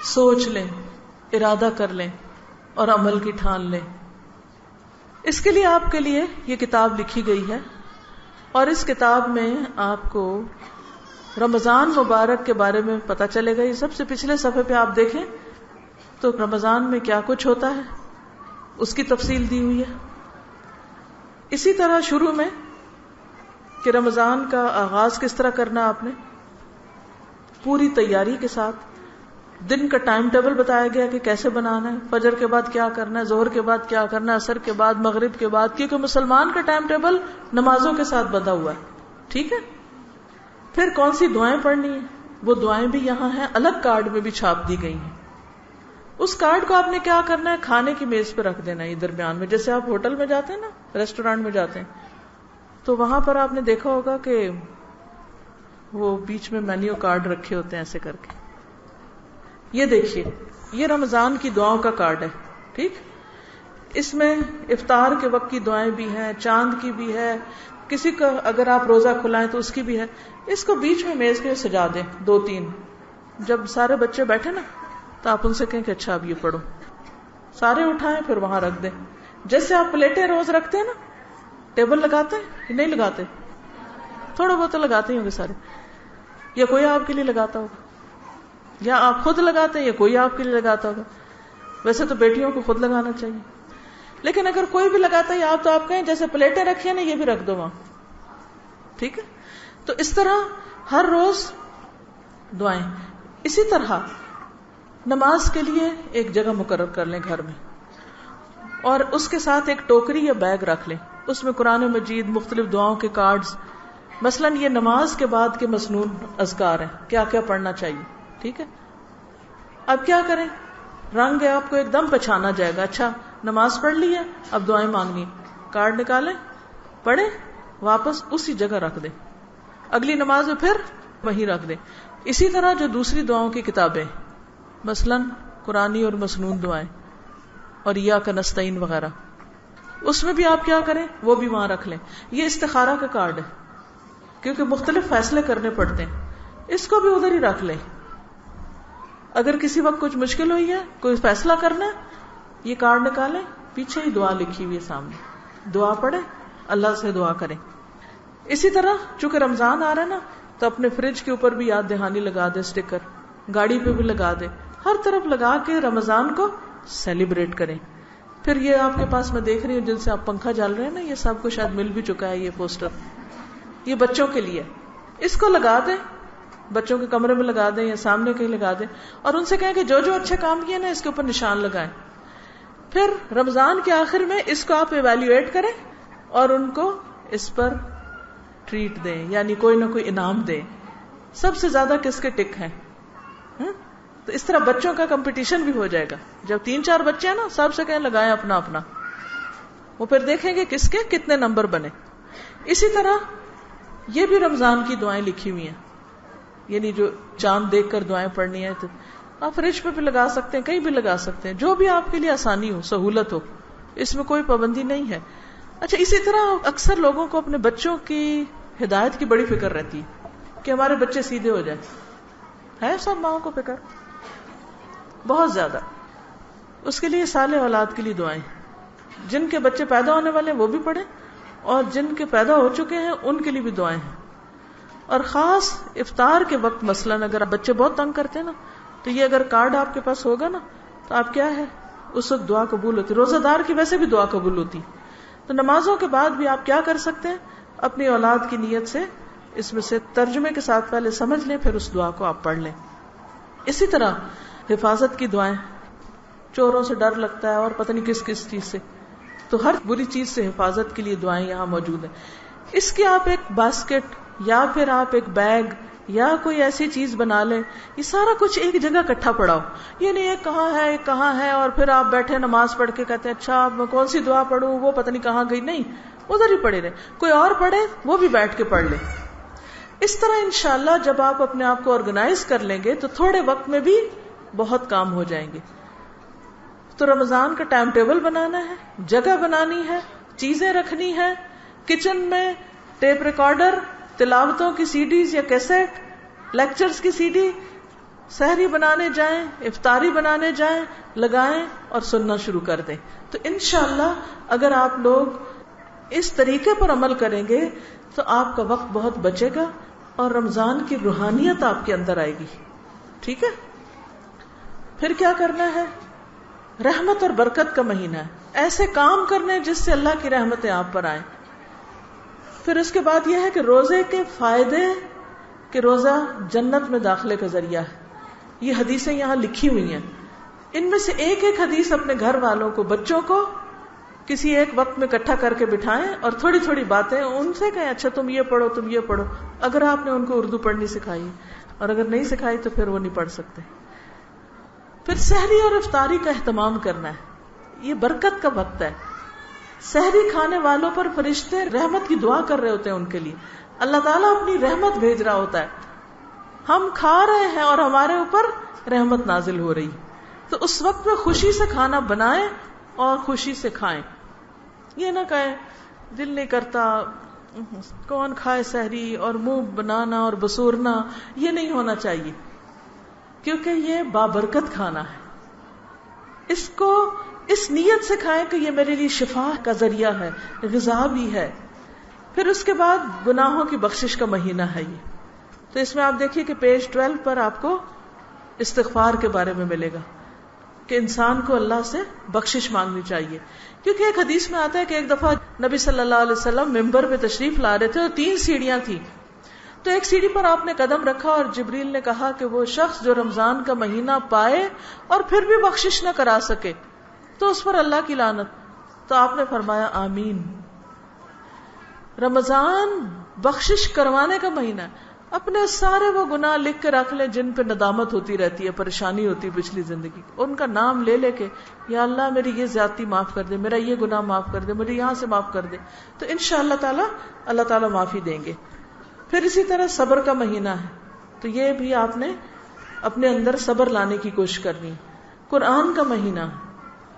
سوچ لیں, ارادہ کر لیں اور عمل کی ٹھان لیں. اس کے لیے آپ کے لیے یہ کتاب لکھی گئی ہے اور اس کتاب میں آپ کو رمضان مبارک کے بارے میں پتہ چلے گا. یہ سب سے پچھلے صفحے پہ آپ دیکھیں تو رمضان میں کیا کچھ ہوتا ہے اس کی تفصیل دی ہوئی ہے. اسی طرح شروع میں کہ رمضان کا آغاز کس طرح کرنا آپ نے پوری تیاری کے ساتھ, دن کا ٹائم ٹیبل بتایا گیا کہ کیسے بنانا ہے, فجر کے بعد کیا کرنا ہے, ظہر کے بعد کیا کرنا ہے, عصر کے بعد, مغرب کے بعد, کیونکہ مسلمان کا ٹائم ٹیبل نمازوں کے ساتھ بندھا ہوا ہے. ٹھیک ہے؟ پھر کون سی دعائیں پڑھنی ہیں وہ دعائیں بھی یہاں ہیں, الگ کارڈ میں بھی چھاپ دی گئی ہیں. اس کارڈ کو آپ نے کیا کرنا ہے, کھانے کی میز پہ رکھ دینا ہے درمیان میں. جیسے آپ ہوٹل میں جاتے ہیں نا, ریسٹورینٹ میں جاتے ہیں تو وہاں پر آپ نے دیکھا ہوگا کہ وہ بیچ میں مینیو کارڈ رکھے ہوتے ہیں ایسے کر کے. یہ دیکھیے یہ رمضان کی دعاؤں کا کارڈ ہے. ٹھیک, اس میں افطار کے وقت کی دعائیں بھی ہیں, چاند کی بھی ہے, کسی کا اگر آپ روزہ کھلائیں تو اس کی بھی ہے. اس کو بیچ میں میز پہ سجا دیں 2-3. جب سارے بچے بیٹھے نا تو آپ ان سے کہیں کہ اچھا اب یہ پڑھو, سارے اٹھائیں پھر وہاں رکھ دیں. جیسے آپ پلیٹیں روز رکھتے ہیں نا, ٹیبل لگاتے ہیں نہیں لگاتے؟ تھوڑا بہت تو لگاتے ہی ہوں گے سارے, یا کوئی آپ کے لیے لگاتا ہوگا, یا آپ خود لگاتے ہیں یا کوئی آپ کے لیے لگاتا ہوگا. ویسے تو بیٹیوں کو خود لگانا چاہیے, لیکن اگر کوئی بھی لگاتا ہے آپ تو آپ کہیں جیسے پلیٹیں رکھی ہیں نا یہ بھی رکھ دو وہاں. ٹھیک ہے, تو اس طرح ہر روز دعائیں. اسی طرح نماز کے لیے ایک جگہ مقرر کر لیں گھر میں, اور اس کے ساتھ ایک ٹوکری یا بیگ رکھ لیں, اس میں قرآن مجید, مختلف دعاؤں کے کارڈز, مثلا یہ نماز کے بعد کے مسنون اذکار ہیں, کیا کیا پڑھنا چاہیے. ٹھیک ہے, اب کیا کریں, رنگ ہے آپ کو ایک دم پہچانا جائے گا. اچھا نماز پڑھ لی ہے, اب دعائیں مانگنی, کارڈ نکالیں, پڑھیں, واپس اسی جگہ رکھ دیں, اگلی نماز میں پھر وہیں رکھ دیں. اسی طرح جو دوسری دعاؤں کی کتابیں مثلا قرآنی اور مسنون دعائیں اور ایاک نستعین وغیرہ, اس میں بھی آپ کیا کریں وہ بھی وہاں رکھ لیں. یہ استخارہ کا کارڈ ہے کیونکہ مختلف فیصلے کرنے پڑتے ہیں, اس کو بھی ادھر ہی رکھ لیں. اگر کسی وقت کچھ مشکل ہوئی ہے, کوئی فیصلہ کرنا ہے, یہ کارڈ نکالیں, پیچھے ہی دعا لکھی ہوئی ہے سامنے, دعا پڑھیں, اللہ سے دعا کریں. اسی طرح چونکہ رمضان آ رہا ہے نا تو اپنے فریج کے اوپر بھی یاد دہانی لگا دیں, اسٹیکر گاڑی پہ بھی لگا دیں, ہر طرف لگا کے رمضان کو سیلیبریٹ کریں. پھر یہ آپ کے پاس میں دیکھ رہی ہوں جن سے آپ پنکھا جال رہے ہیں نا, یہ سب کو شاید مل بھی چکا ہے یہ پوسٹر, یہ بچوں کے لیے, اس کو لگا دیں, بچوں کے کمرے میں لگا دیں یا سامنے کہیں لگا دیں، اور ان سے کہیں کہ جو جو اچھے کام کیے نا اس کے اوپر نشان لگائیں. پھر رمضان کے آخر میں اس کو آپ ایویلیویٹ کریں اور ان کو اس پر ٹریٹ دیں، یعنی کوئی نہ کوئی انعام دیں. سب سے زیادہ کس کے ٹک ہیں؟ تو اس طرح بچوں کا کمپٹیشن بھی ہو جائے گا. جب 3-4 بچے ہیں نا، سب سے کہیں لگائیں اپنا اپنا، وہ پھر دیکھیں گے کس کے کتنے نمبر بنے. اسی طرح یہ بھی رمضان کی دعائیں لکھی ہوئی ہیں، یعنی جو چاند دیکھ کر دعائیں پڑھنی ہے تو آپ فریج پہ بھی لگا سکتے ہیں، کہیں بھی لگا سکتے ہیں، جو بھی آپ کے لیے آسانی ہو، سہولت ہو، اس میں کوئی پابندی نہیں ہے. اچھا، اسی طرح اکثر لوگوں کو اپنے بچوں کی ہدایت کی بڑی فکر رہتی ہے کہ ہمارے بچے سیدھے ہو جائیں. ہے سب ماؤں کو فکر بہت زیادہ. اس کے لیے صالح اولاد کے لیے دعائیں، جن کے بچے پیدا ہونے والے ہیں وہ بھی پڑھیں، اور جن کے پیدا ہو چکے ہیں ان کے لیے بھی دعائیں ہیں. اور خاص افطار کے وقت مثلاً اگر بچے بہت تنگ کرتے ہیں نا، تو یہ اگر کارڈ آپ کے پاس ہوگا نا تو آپ کیا ہے اس وقت دعا قبول ہوتی. روزہ دار کی ویسے بھی دعا قبول ہوتی. تو نمازوں کے بعد بھی آپ کیا کر سکتے ہیں، اپنی اولاد کی نیت سے اس میں سے ترجمے کے ساتھ پہلے سمجھ لیں، پھر اس دعا کو آپ پڑھ لیں. اسی طرح حفاظت کی دعائیں، چوروں سے ڈر لگتا ہے اور پتہ نہیں کس کس چیز سے، تو ہر بری چیز سے حفاظت کے لیے دعائیں یہاں موجود ہیں. اس کی آپ ایک باسکٹ یا پھر آپ ایک بیگ یا کوئی ایسی چیز بنا لیں، یہ سارا کچھ ایک جگہ اکٹھا پڑا ہو. یہ نہیں ایک کہاں ہے ایک کہاں ہے، اور پھر آپ بیٹھے نماز پڑھ کے کہتے ہیں اچھا اب میں کون سی دعا پڑھوں، وہ پتہ نہیں کہاں گئی. نہیں، ادھر ہی پڑے رہے، کوئی اور پڑھے وہ بھی بیٹھ کے پڑھ لے. اس طرح انشاءاللہ جب آپ اپنے آپ کو آرگنائز کر لیں گے تو تھوڑے وقت میں بھی بہت کام ہو جائیں گے. تو رمضان کا ٹائم ٹیبل بنانا ہے، جگہ بنانی ہے، چیزیں رکھنی ہے، کچن میں ٹیپ ریکارڈر، تلاوتوں کی سی ڈیز یا کیسٹ، لیکچرز کی سی ڈی، سحری بنانے جائیں، افطاری بنانے جائیں، لگائیں اور سننا شروع کر دیں. تو انشاءاللہ اگر آپ لوگ اس طریقے پر عمل کریں گے تو آپ کا وقت بہت بچے گا اور رمضان کی روحانیت آپ کے اندر آئے گی. ٹھیک ہے؟ پھر کیا کرنا ہے؟ رحمت اور برکت کا مہینہ ہے، ایسے کام کرنے جس سے اللہ کی رحمتیں آپ پر آئیں. پھر اس کے بعد یہ ہے کہ روزے کے فائدے، کہ روزہ جنت میں داخلے کا ذریعہ ہے. یہ حدیثیں یہاں لکھی ہوئی ہیں. ان میں سے ایک ایک حدیث اپنے گھر والوں کو، بچوں کو کسی ایک وقت میں اکٹھا کر کے بٹھائیں اور تھوڑی تھوڑی باتیں ان سے کہیں اچھا تم یہ پڑھو تم یہ پڑھو، اگر آپ نے ان کو اردو پڑھنی سکھائی، اور اگر نہیں سکھائی تو پھر وہ نہیں پڑھ سکتے. پھر سحری اور افطاری کا اہتمام کرنا ہے، یہ برکت کا وقت ہے. سحری کھانے والوں پر فرشتے رحمت کی دعا کر رہے ہوتے ہیں ان کے لیے. اللہ تعالیٰ اپنی رحمت بھیج رہا ہوتا ہے، ہم کھا رہے ہیں اور ہمارے اوپر رحمت نازل ہو رہی. تو اس وقت میں خوشی سے کھانا بنائیں اور خوشی سے کھائیں. یہ نہ کہیں دل نہیں کرتا، کون کھائے سحری، اور منہ بنانا اور بسورنا، یہ نہیں ہونا چاہیے، کیونکہ یہ بابرکت کھانا ہے. اس کو اس نیت سے کھائیں کہ یہ میرے لیے شفا کا ذریعہ ہے، غذا بھی ہے. پھر اس کے بعد گناہوں کی بخشش کا مہینہ ہے یہ. تو اس میں آپ دیکھیے کہ پیج 12 پر آپ کو استغفار کے بارے میں ملے گا کہ انسان کو اللہ سے بخشش مانگنی چاہیے. کیونکہ ایک حدیث میں آتا ہے کہ ایک دفعہ نبی صلی اللہ علیہ وسلم ممبر پہ تشریف لا رہے تھے اور 3 سیڑھیاں تھیں. تو ایک سیڑھی پر آپ نے قدم رکھا اور جبریل نے کہا کہ وہ شخص جو رمضان کا مہینہ پائے اور پھر بھی بخشش نہ کرا سکے تو اس پر اللہ کی لعنت. تو آپ نے فرمایا آمین. رمضان بخشش کروانے کا مہینہ ہے. اپنے سارے وہ گناہ لکھ کے رکھ لیں جن پہ ندامت ہوتی رہتی ہے، پریشانی ہوتی ہے پچھلی زندگی، ان کا نام لے لے کے یا اللہ میری یہ زیادتی معاف کر دے، میرا یہ گناہ معاف کر دے، مجھے یہاں سے معاف کر دے. تو انشاءاللہ تعالی اللہ تعالی معافی دیں گے. پھر اسی طرح صبر کا مہینہ ہے، تو یہ بھی آپ نے اپنے اندر صبر لانے کی کوشش کرنی. قرآن کا مہینہ،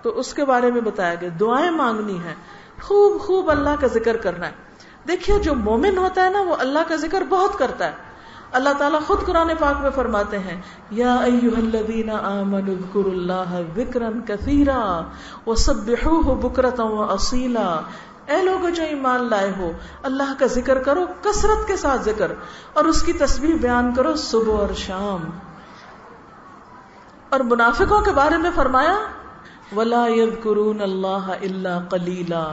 تو اس کے بارے میں بتایا گیا. دعائیں مانگنی ہے، خوب خوب اللہ کا ذکر کرنا ہے. دیکھیے جو مومن ہوتا ہے نا وہ اللہ کا ذکر بہت کرتا ہے. اللہ تعالیٰ خود قرآن پاک میں فرماتے ہیں یا ایھا الذین آمنوا اذکروا اللہ ذکرا کثیرا وسبحوہ بکرۃ واصیلا. اے لوگوں جو ایمان لائے ہو، اللہ کا ذکر کرو کثرت کے ساتھ ذکر، اور اس کی تسبیح بیان کرو صبح اور شام. اور منافقوں کے بارے میں فرمایا وَلَا يَذْكُرُونَ اللَّهَ إِلَّا قَلِيلًا،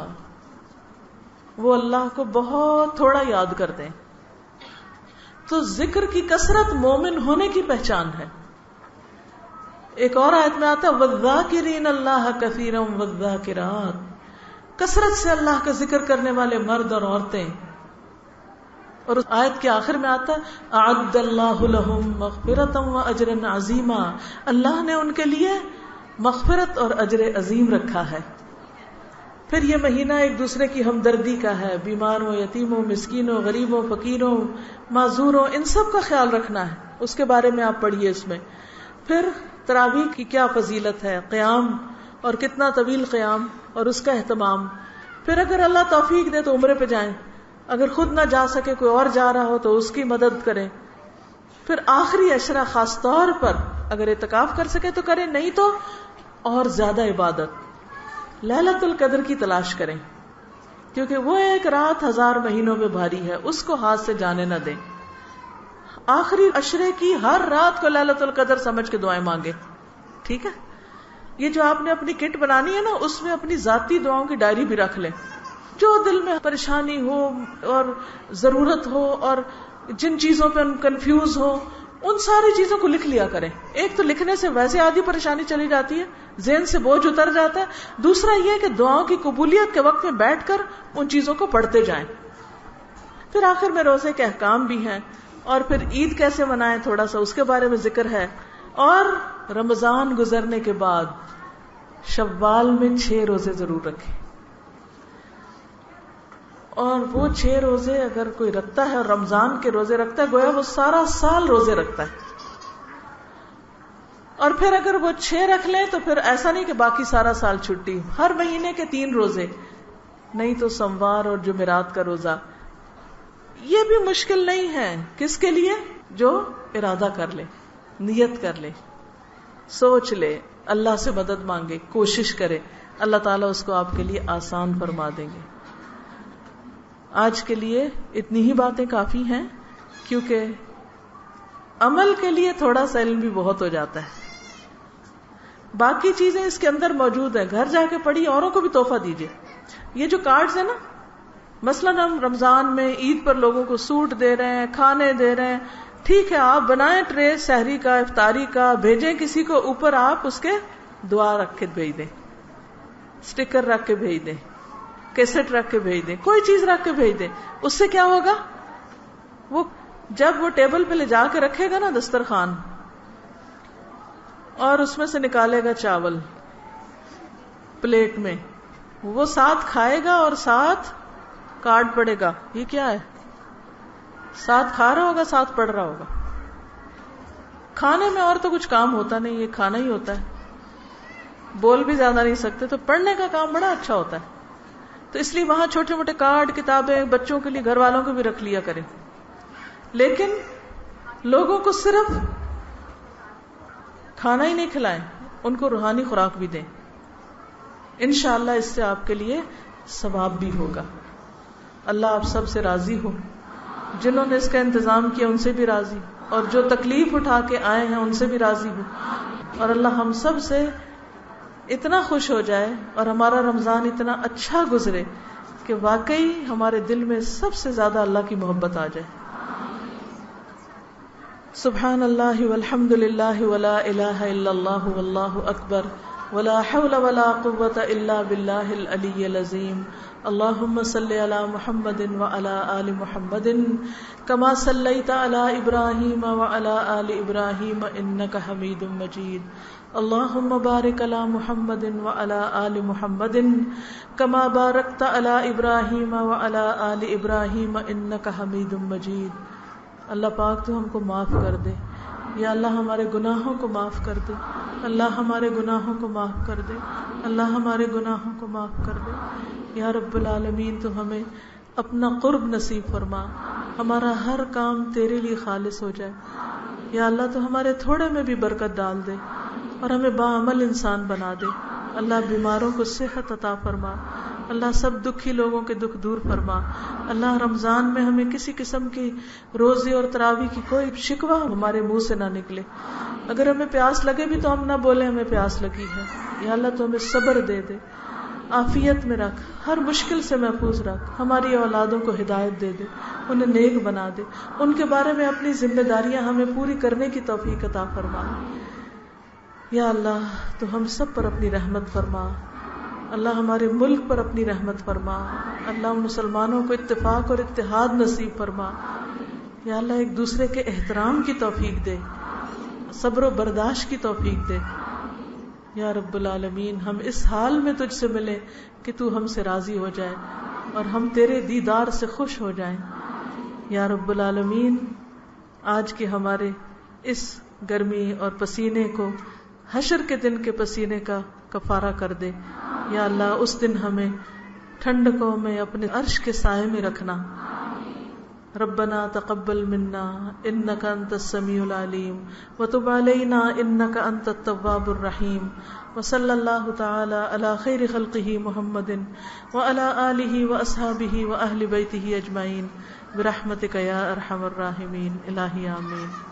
وہ اللہ کو بہت تھوڑا یاد کرتے ہیں. تو ذکر کی کثرت مومن ہونے کی پہچان ہے. ایک اور آیت میں آتا ہے وَالذَّاكِرِينَ اللَّهَ كَثِيرًا وَالذَّاكِرَاتِ، کثرت سے اللہ کا ذکر کرنے والے مرد اور عورتیں. اور اس آیت کے آخر میں آتا ہے اعد اللہ لہم مغفرۃ واجرا عظیما، اللہ نے ان کے لیے مغفرت اور اجر عظیم رکھا ہے. پھر یہ مہینہ ایک دوسرے کی ہمدردی کا ہے، بیماروں، یتیموں، مسکینوں، غریبوں، فقیروں، معذوروں، ان سب کا خیال رکھنا ہے. اس کے بارے میں آپ پڑھیے اس میں. پھر تراویح کی کیا فضیلت ہے، قیام اور کتنا طویل قیام اور اس کا اہتمام. پھر اگر اللہ توفیق دے تو عمرے پہ جائیں، اگر خود نہ جا سکے کوئی اور جا رہا ہو تو اس کی مدد کریں. پھر آخری عشرہ خاص طور پر اگر اعتکاف کر سکے تو کریں، نہیں تو اور زیادہ عبادت. لیلۃ القدر کی تلاش کریں، کیونکہ وہ ایک رات 1000 مہینوں میں بھاری ہے، اس کو ہاتھ سے جانے نہ دیں. آخری عشرے کی ہر رات کو لیلۃ القدر سمجھ کے دعائیں مانگے. ٹھیک ہے، یہ جو آپ نے اپنی کٹ بنانی ہے نا، اس میں اپنی ذاتی دعاؤں کی ڈائری بھی رکھ لیں. جو دل میں پریشانی ہو اور ضرورت ہو اور جن چیزوں پہ کنفیوز ہو، ان ساری چیزوں کو لکھ لیا کریں. ایک تو لکھنے سے ویسے آدھی پریشانی چلی جاتی ہے، ذہن سے بوجھ اتر جاتا ہے. دوسرا یہ کہ دعاؤں کی قبولیت کے وقت میں بیٹھ کر ان چیزوں کو پڑھتے جائیں. پھر آخر میں روزے کے احکام بھی ہیں، اور پھر عید کیسے منائیں تھوڑا سا اس کے بارے میں ذکر ہے. اور رمضان گزرنے کے بعد شوال میں 6 روزے ضرور رکھیں. اور وہ 6 روزے اگر کوئی رکھتا ہے اور رمضان کے روزے رکھتا ہے، گویا وہ سارا سال روزے رکھتا ہے. اور پھر اگر وہ 6 رکھ لیں تو پھر ایسا نہیں کہ باقی سارا سال چھٹی. ہر مہینے کے 3 روزے، نہیں تو سوموار اور جمعرات کا روزہ. یہ بھی مشکل نہیں ہے. کس کے لیے؟ جو ارادہ کر لے، نیت کر لے، سوچ لے، اللہ سے مدد مانگے، کوشش کرے، اللہ تعالیٰ اس کو آپ کے لیے آسان فرما دیں گے. آج کے لیے اتنی ہی باتیں کافی ہیں، کیونکہ عمل کے لیے تھوڑا سا علم بھی بہت ہو جاتا ہے. باقی چیزیں اس کے اندر موجود ہیں، گھر جا کے پڑھی، اوروں کو بھی تحفہ دیجیے. یہ جو کارڈز ہیں نا، مثلاً ہم رمضان میں عید پر لوگوں کو سوٹ دے رہے ہیں، کھانے دے رہے ہیں، ٹھیک ہے، آپ بنائیں ٹرے سحری کا، افطاری کا، بھیجیں کسی کو، اوپر آپ اس کے دعا رکھ کے بھیج دیں، سٹیکر رکھ کے بھیج دیں، کیسٹ رکھ کے بھیج دیں، کوئی چیز رکھ کے بھیج دیں. اس سے کیا ہوگا؟ وہ جب وہ ٹیبل پہ لے جا کے رکھے گا نا دسترخوان، اور اس میں سے نکالے گا چاول پلیٹ میں، وہ ساتھ کھائے گا اور ساتھ کارڈ پڑے گا. یہ کیا ہے؟ ساتھ کھا رہا ہوگا، ساتھ پڑھ رہا ہوگا. کھانے میں اور تو کچھ کام ہوتا نہیں، یہ کھانا ہی ہوتا ہے. بول بھی زیادہ نہیں سکتے، تو پڑھنے کا کام بڑا اچھا ہوتا ہے. تو اس لیے وہاں چھوٹے موٹے کارڈ، کتابیں بچوں کے لیے گھر والوں کو بھی رکھ لیا کریں. لیکن لوگوں کو صرف کھانا ہی نہیں کھلائیں، ان کو روحانی خوراک بھی دیں. انشاءاللہ اس سے آپ کے لیے ثواب بھی ہوگا. اللہ آپ سب سے راضی ہو. جنہوں نے اس کا انتظام کیا ان سے بھی راضی، اور جو تکلیف اٹھا کے آئے ہیں ان سے بھی راضی ہو. اور اللہ ہم سب سے اتنا خوش ہو جائے اور ہمارا رمضان اتنا اچھا گزرے کہ واقعی ہمارے دل میں سب سے زیادہ اللہ کی محبت آ جائے. سبحان اللہ والحمد للہ ولا الہ الا اللہ واللہ اکبر ولا حول ولا قوة الا باللہ العلی العظیم. اللہم صلی علی محمد وعلی آل محمد کما صلیت علی ابراہیم وعلی آل ابراہیم انک حمید مجید. اللہم بارک علی محمد وعلی آل محمد کما بارکت علی ابراہیم وعلی آل ابراہیم انک حمید مجید. اللہ پاک تو ہم کو معاف کر دے. یا اللہ ہمارے گناہوں کو معاف کر دے. اللہ ہمارے گناہوں کو معاف کر دے. اللہ ہمارے گناہوں کو معاف کر دے. یا رب العالمین تو ہمیں اپنا قرب نصیب فرما. ہمارا ہر کام تیرے لیے خالص ہو جائے. یا اللہ تو ہمارے تھوڑے میں بھی برکت ڈال دے اور ہمیں باعمل انسان بنا دے. اللہ بیماروں کو صحت عطا فرما. اللہ سب دکھی لوگوں کے دکھ دور فرما. اللہ رمضان میں ہمیں کسی قسم کی روزے اور تراویح کی کوئی شکوہ ہمارے منہ سے نہ نکلے. اگر ہمیں پیاس لگے بھی تو ہم نہ بولیں ہمیں پیاس لگی ہے. یا اللہ تو ہمیں صبر دے دے. عافیت میں رکھ، ہر مشکل سے محفوظ رکھ، ہماری اولادوں کو ہدایت دے دے، انہیں نیک بنا دے، ان کے بارے میں اپنی ذمہ داریاں ہمیں پوری کرنے کی توفیق عطا فرما۔ یا اللہ تو ہم سب پر اپنی رحمت فرما، اللہ ہمارے ملک پر اپنی رحمت فرما، اللہ مسلمانوں کو اتفاق اور اتحاد نصیب فرما۔ یا اللہ ایک دوسرے کے احترام کی توفیق دے، صبر و برداشت کی توفیق دے۔ یا رب العالمین ہم اس حال میں تجھ سے ملیں کہ تو ہم سے راضی ہو جائے اور ہم تیرے دیدار سے خوش ہو جائیں۔ یا رب العالمین آج کے ہمارے اس گرمی اور پسینے کو حشر کے دن کے پسینے کا کفارہ کر دے۔ یا اللہ اس دن ہمیں ٹھنڈکوں میں اپنے عرش کے سائے میں رکھنا۔ ربنا تقبل منا انك انت السميع العليم وتب علينا انك انت التواب الرحيم وصلى الله تعالى على خير خلقه محمد وعلى آله واصحابه واهل بيته اجمعين برحمتك يا ارحم الراحمين الہی آمین۔